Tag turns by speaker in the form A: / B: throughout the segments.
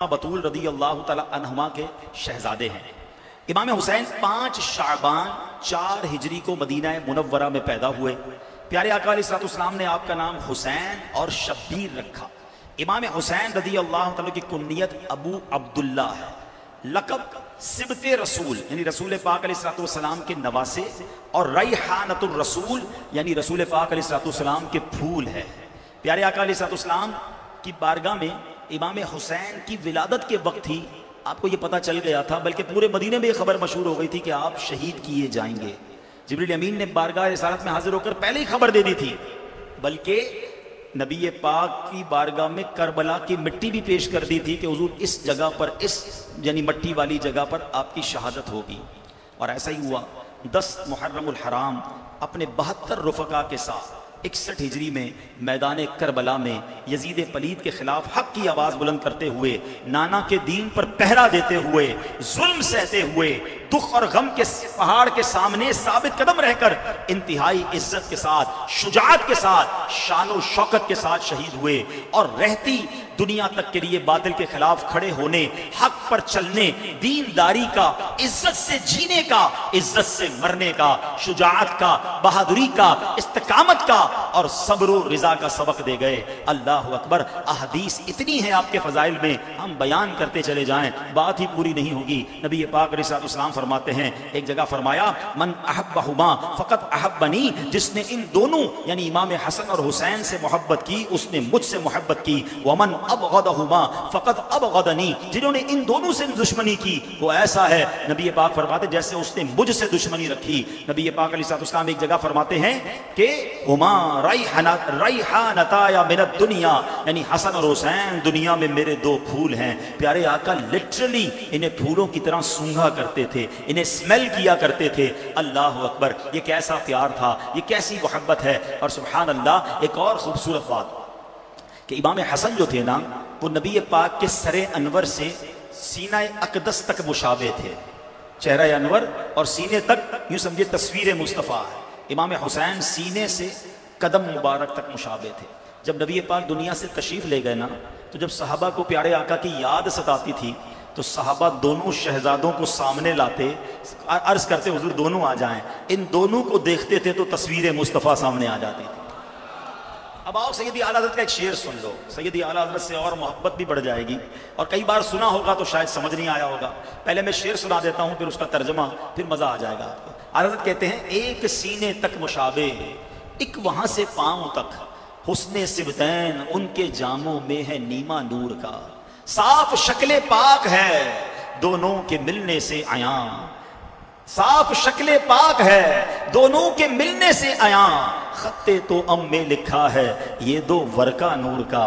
A: बतूल रदी अल्लाह तआला अन्हुमा के शहजादे हैं। इमाम हुसैन 5 शाबान 4 हिजरी को मदीना मुनव्वरा में पैदा हुए। प्यारे आका अलैहिस्सलाम ने आपका नाम हुसैन और शब्बीर रखा। इमाम हुसैन रदी अल्लाह तआला की कुन्नियत अबू अब्दुल्ला है। लक़ब सिबते रसूल यानी रसूल पाक अलैहिस्सलाम के नवासे और रैहानतुर रसूल यानी रसूल पाक अलैहिस्सलाम के फूल है। प्यारे आका अलैहिस्सलाम की बारगाह में इमाम हुसैन की विलादत के वक्त ही आपको ये पता चल गया था, बल्कि पूरे मदीने में ये खबर मशहूर हो गई थी कि आप शहीद किए जाएंगे। जिब्रील अमीन ने बारगाह रिसालत में हाजिर होकर पहले ही खबर दे दी थी, बल्कि नबी पाक की बारगाह में करबला की मिट्टी भी पेश कर दी थी कि हुजूर इस जगह पर, इस यानी मट्टी वाली जगह पर आपकी शहादत होगी। और ऐसा ही हुआ। 10 मुहर्रमुल हराम अपने 72 रुफका के साथ 61 हिजरी में मैदान करबला में यजीद पलीद के खिलाफ हक की आवाज बुलंद करते हुए, नाना के दीन पर पहरा देते हुए, जुल्म सहते हुए, दुख और गम के पहाड़ के सामने साबित कदम रहकर इंतहाई इज्जत के साथ, शुजाअत के साथ, शान और शौकत के साथ शहीद हुए। और रहती दुनिया तक के लिए बातिल के खिलाफ खड़े होने, हक पर चलने, दीनदारी का, इज्जत से जीने का, इज्जत से मरने का, शुजाअत का, बहादुरी का, इस्तिकामत का और सब्र और रिजा का सबक दे गए। अल्लाह अकबर। अहदीस इतनी है आपके फजाइल में, हम बयान करते चले जाएं, बात ही पूरी नहीं होगी। नबी पाक अलैहिस्सलाम फरमाते हैं, एक जगह फरमाया, मन अहब्बहुमा फकत अहब्बनी, जिसने इन दोनों यानी इमाम हसन और हुसैन से मोहब्बत की उसने मुझसे मोहब्बत की। वमन अबगदहुमा फकत अबगदनी, जिन्होंने इन दोनों से दुश्मनी की वो ऐसा है, नबी पाक फरमाते जैसे उसने मुझसे दुश्मनी रखी। नबी पाक अलैहिस्सलाम एक जगह फरमाते हैं कि हुमा रैहानताया मिनद दुनिया, यानी हसन और हुसैन दुनिया में मेरे 2 फूल हैं। प्यारे आका लिटरली इन्हें फूलों की तरह सूंघा करते थे, इन्हें स्मेल किया करते थे। अल्लाह अकबर। ये कैसा प्यार था, ये कैसी मोहब्बत है। और सुभान अल्लाह, एक और खूबसूरत बात कि इमाम हसन जो थे ना, वो नबी पाक के सरे अनवर से सीना अकदस तक मुशाबे थे। चेहरा अनवर और सीने तक यूं समझिए तस्वीर मुस्तफ़ा है। इमाम हुसैन सीने से कदम मुबारक तक मुशाबे थे। जब नबी पाक दुनिया से तशरीफ ले गए ना, तो जब सहाबा को प्यारे आका की याद सताती थी तो सहाबा दोनों शहजादों को सामने लाते, अर्ज करते हुजूर दोनों आ जाएं। इन दोनों को देखते थे तो तस्वीर मुस्तफ़ा सामने आ जाती थी। अब आओ सैयदी आला हज़रत का एक शेर सुन लो। सैयदी आला हज़रत से और मोहब्बत भी बढ़ जाएगी, और कई बार सुना होगा तो शायद समझ नहीं आया होगा। पहले मैं शेर सुना देता हूँ, फिर उसका तर्जमा, फिर मजा आ जाएगा आपको। आला हज़रत कहते हैं, एक सीने तक मुशाबे, एक वहां से पांव तक, हुस्ने सिबतैन उनके जामों में है नीमा नूर का, साफ शक्ले पाक है दोनों के मिलने से आया, साफ शक्ले पाक है दोनों के मिलने से आया, खत्ते तो अम में लिखा है ये 2 वर्का नूर का।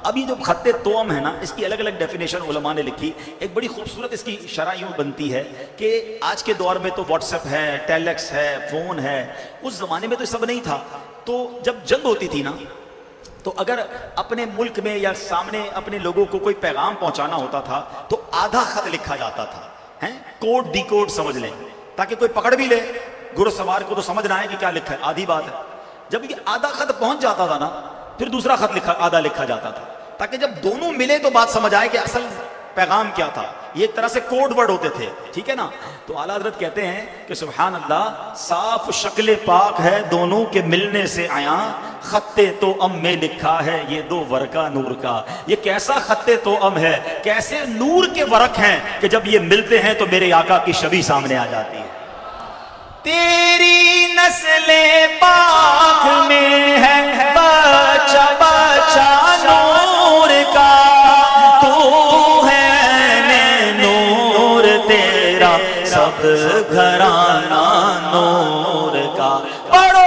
A: अभी जो खत्ते तो अम है ना, इसकी अलग अलग डेफिनेशन उलमा ने लिखी। एक बड़ी खूबसूरत इसकी शरह यूं बनती है कि आज के दौर में तो व्हाट्सएप है, टेलेक्स है, फोन है, उस जमाने में तो सब नहीं था। तो जब जंग होती थी ना, तो अगर अपने मुल्क में या सामने अपने लोगों को कोई पैगाम पहुंचाना होता था तो आधा खत लिखा जाता था, हैं, कोड डी कोड समझ लें, ताकि कोई पकड़ भी ले, घुड़सवार को तो समझ ना है कि क्या लिखा है, आधी बात है। जब ये आधा खत पहुंच जाता था ना, फिर दूसरा खत आधा लिखा जाता था, ताकि जब दोनों मिले तो बात समझ आए कि असल पैगाम क्या था। ये एक तरह से कोड वर्ड होते थे, ठीक है ना। तो आला हज़रत कहते हैं कि सुभान अल्लाह, साफ शक्ल पाक है दोनों के मिलने से आया, खत्ते तो अम में लिखा है ये 2 वर्का नूर का। ये कैसा खत्ते तो अम है, कैसे नूर के वर्क हैं कि जब ये मिलते हैं तो मेरे आका की छवि सामने आ जाती है। तेरी नस्ले पाक में है बच्चा बच्चा नूर का, तू है नूर तेरा सब घराना नूर का। पढ़ो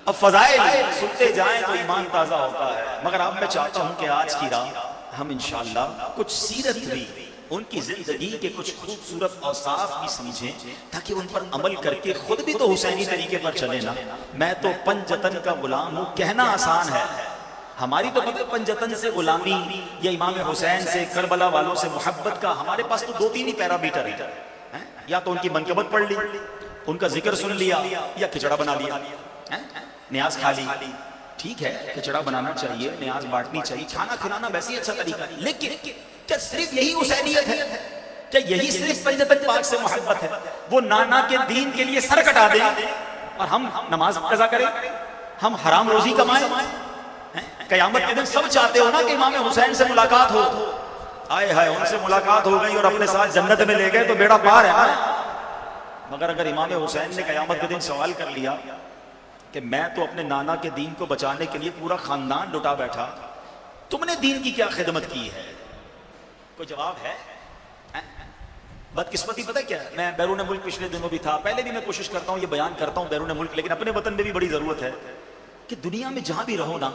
A: अब फजाइल सुनते जाएं तो ईमान ताजा होता है। मगर अब मैं चाहता हूं कि आज की रात हम इंशाअल्लाह कुछ सीरत भी, उनकी जिंदगी के कुछ खूबसूरत औसाफ भी समझें, ताकि उन पर अमल करके खुद भी तो हुसैनी तरीके पर चले ना। मैं तो पंजतन का गुलाम हूं, कहना आसान है, हमारी तो मतलब पंजतन से गुलामी या इमाम हुसैन से, करबला वालों से मोहब्बत का हमारे पास तो 2-3 ही पैरामीटर है। या तो उनकी मनकबत पढ़ ली, उनका जिक्र सुन लिया, या खिचड़ा बना लिया, न्याज खा ली, ٹھیک ہے کچڑا بنانا چاہیے، نیاز بانٹنی چاہیے، کھانا کھلانا ویسے ہی اچھا طریقہ ہے، لیکن کیا صرف یہی حسینیت ہے؟ کیا یہی صرف سیدنا پاک سے محبت ہے؟ وہ نانا کے دین کے لیے سر کٹا دیں اور ہم نماز قضا کریں، ہم حرام روزی کمائیں؟ قیامت کے دن سب چاہتے ہو نا کہ امام حسین سے ملاقات ہو، آئے ہائے ان سے ملاقات ہو گئی اور اپنے ساتھ جنت میں لے گئے تو بیڑا پار ہے نا۔ مگر اگر امام حسین نے قیامت کے دن سوال کر لیا کہ میں تو اپنے نانا کے دین کو بچانے کے لیے پورا خاندان لٹا بیٹھا، تم نے دین کی کیا خدمت کی ہے؟ کوئی جواب ہے؟ بدقسمتی پتہ کیا ہے، میں بیرون ملک پچھلے دنوں بھی تھا، پہلے بھی میں کوشش کرتا ہوں یہ بیان کرتا ہوں بیرون ملک، لیکن اپنے وطن میں بھی بڑی ضرورت ہے کہ دنیا میں جہاں بھی رہو نا،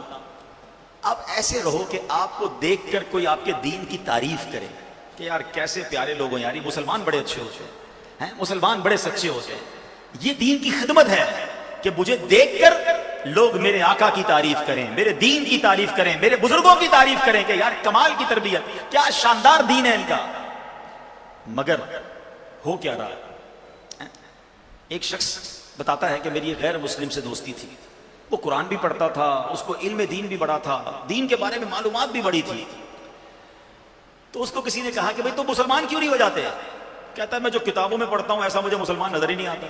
A: آپ ایسے رہو کہ آپ کو دیکھ کر کوئی آپ کے دین کی تعریف کرے کہ یار کیسے پیارے لوگ ہیں، یار یہ مسلمان بڑے اچھے ہوتے ہیں، مسلمان بڑے سچے ہوتے ہیں۔ یہ دین کی خدمت ہے کہ مجھے دیکھ کر لوگ میرے آقا کی تعریف کریں، میرے دین کی تعریف کریں، میرے بزرگوں کی تعریف کریں کہ یار کمال کی تربیت، کیا شاندار دین ہے ان کا۔ مگر ہو کیا رہا؟ ایک شخص بتاتا ہے کہ میری غیر مسلم سے دوستی تھی، وہ قرآن بھی پڑھتا تھا، اس کو علم دین بھی بڑا تھا، دین کے بارے میں معلومات بھی بڑی تھی، تو اس کو کسی نے کہا کہ بھئی تو مسلمان کیوں نہیں ہو جاتے؟ کہتا ہے میں جو کتابوں میں پڑھتا ہوں ایسا مجھے مسلمان نظر ہی نہیں آتا،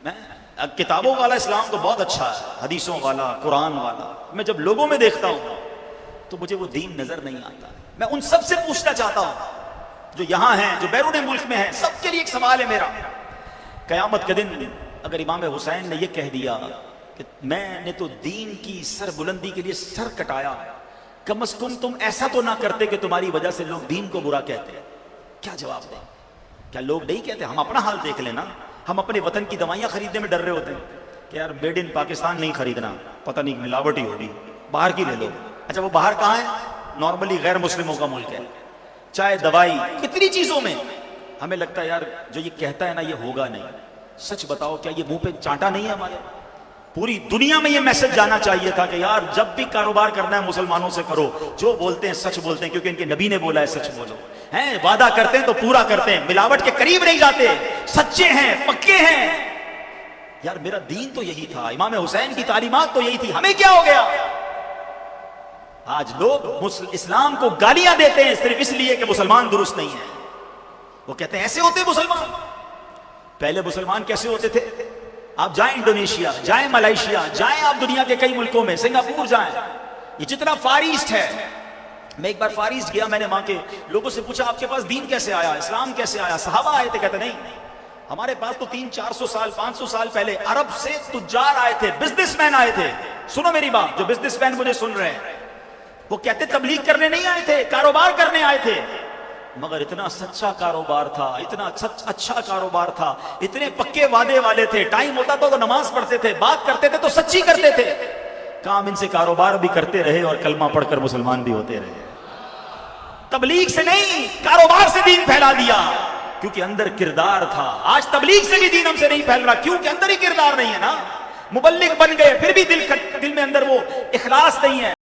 A: میں کتابوں والا اسلام تو بہت اچھا ہے، حدیثوں والا، قرآن والا، میں جب لوگوں میں دیکھتا ہوں تو مجھے وہ دین نظر نہیں آتا۔ میں ان سب سے پوچھنا چاہتا ہوں جو یہاں ہیں، جو بیرون ملک میں ہیں، سب کے لیے ایک سوال ہے میرا، قیامت کے دن اگر امام حسین نے یہ کہہ دیا کہ میں نے تو دین کی سر بلندی کے لیے سر کٹایا، کم از کم تم ایسا تو نہ کرتے کہ تمہاری وجہ سے لوگ دین کو برا کہتے، کیا جواب دیں؟ کیا لوگ نہیں کہتے؟ ہم اپنا حال دیکھ لینا، ہم اپنے وطن کی دوائیاں خریدنے میں ڈر رہے ہوتے ہیں کہ یار میڈ ان پاکستان نہیں خریدنا، پتہ نہیں ملاوٹ ہی ہوگی، باہر کی لے لو۔ اچھا وہ باہر کہاں ہے؟ نارملی غیر مسلموں کا ملک ہے، چائے دوائی کتنی چیزوں میں ہمیں لگتا ہے یار جو یہ کہتا ہے نا یہ ہوگا نہیں۔ سچ بتاؤ کیا یہ منہ پہ چانٹا نہیں ہے ہمارے؟ پوری دنیا میں یہ میسج جانا چاہیے تھا کہ یار جب بھی کاروبار کرنا ہے مسلمانوں سے کرو، جو بولتے ہیں سچ بولتے ہیں، کیونکہ ان کے نبی نے بولا ہے سچ بولو، ہیں وعدہ کرتے ہیں تو پورا کرتے ہیں، ملاوٹ کے قریب نہیں جاتے، سچے ہیں، پکے ہیں۔ یار میرا دین تو یہی تھا، امام حسین کی تعلیمات تو یہی تھی، ہمیں کیا ہو گیا؟ آج لوگ اسلام کو گالیاں دیتے ہیں صرف اس لیے کہ مسلمان درست نہیں ہے، وہ کہتے ہیں ایسے ہوتے مسلمان۔ پہلے مسلمان کیسے ہوتے تھے؟ آپ جائیں انڈونیشیا، جائیں ملائیشیا، جائیں آپ دنیا کے کئی ملکوں میں، سنگاپور جائیں، یہ جتنا فار ایسٹ ہے، میں ایک بار فار ایسٹ گیا، میں نے وہاں کے لوگوں سے پوچھا آپ کے پاس دین کیسے آیا، اسلام کیسے آیا، صحابہ آئے تھے؟ کہتے نہیں، ہمارے پاس تو 300-400 سال 500 سال پہلے عرب سے تجار آئے تھے، بزنس مین آئے تھے۔ سنو میری بات، جو بزنس مین مجھے سن رہے ہیں، وہ کہتے تبلیغ کرنے نہیں آئے تھے، کاروبار کرنے آئے تھے، مگر اتنا سچا کاروبار تھا، اتنا اچھا کاروبار تھا، اتنے پکے وعدے والے تھے، ٹائم ہوتا تو نماز پڑھتے تھے، بات کرتے تھے تو سچی کرتے تھے، کام ان سے کاروبار بھی کرتے رہے اور کلمہ پڑھ کر مسلمان بھی ہوتے رہے۔ تبلیغ سے نہیں، کاروبار سے دین پھیلا دیا، کیونکہ اندر کردار تھا۔ آج تبلیغ سے بھی دین ہم سے نہیں پھیل رہا، کیونکہ اندر ہی کردار نہیں ہے نا۔ مبلغ بن گئے پھر بھی دل میں اندر وہ اخلاص نہیں ہے،